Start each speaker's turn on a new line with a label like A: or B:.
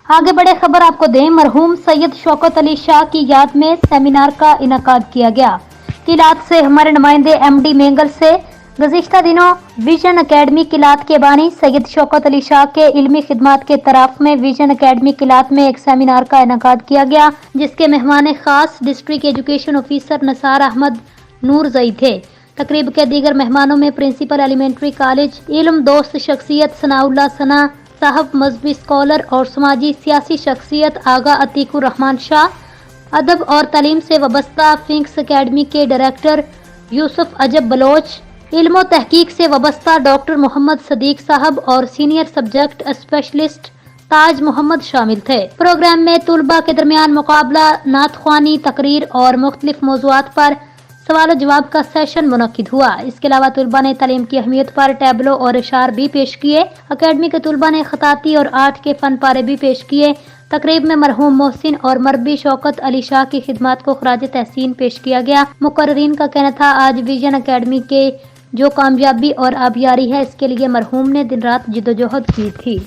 A: آگے بڑے خبر آپ کو دیں، مرحوم سید شوکت علی شاہ کی یاد میں سیمینار کا انعقاد کیا گیا۔ کلات سے ہمارے نمائندے ایم ڈی مینگل سے گزشتہ دنوں ویژن اکیڈمی کلات کے بانی سید شوکت علی شاہ کے علمی خدمات کے طرف میں ویژن اکیڈمی کلات میں ایک سیمینار کا انعقاد کیا گیا، جس کے مہمان خاص ڈسٹرکٹ ایجوکیشن آفیسر نثار احمد نورزئی تھے۔ تقریب کے دیگر مہمانوں میں پرنسپل ایلیمنٹری کالج، علم دوست شخصیت ثناء اللہ ثنا صاحب، مذہبی اسکالر اور سماجی سیاسی شخصیت آغا عتیق الرحمان شاہ، ادب اور تعلیم سے وابستہ فنکس اکیڈمی کے ڈائریکٹر یوسف عجب بلوچ، علم و تحقیق سے وابستہ ڈاکٹر محمد صدیق صاحب اور senior subject specialist Taj Muhammad شامل تھے۔ پروگرام میں طلباء کے درمیان مقابلہ، نعت خوانی، تقریر اور مختلف موضوعات پر سوال و جواب کا سیشن منعقد ہوا۔ اس کے علاوہ طلباء نے تعلیم کی اہمیت پر ٹیبلو اور اشعار بھی پیش کیے۔ اکیڈمی کے طلباء نے خطاطی اور آرٹ کے فن پارے بھی پیش کیے۔ تقریب میں مرحوم محسن اور مربی شوکت علی شاہ کی خدمات کو خراج تحسین پیش کیا گیا۔ مقررین کا کہنا تھا، آج ویژن اکیڈمی کے جو کامیابی اور آبیاری ہے، اس کے لیے مرحوم نے دن رات جدوجہد کی تھی۔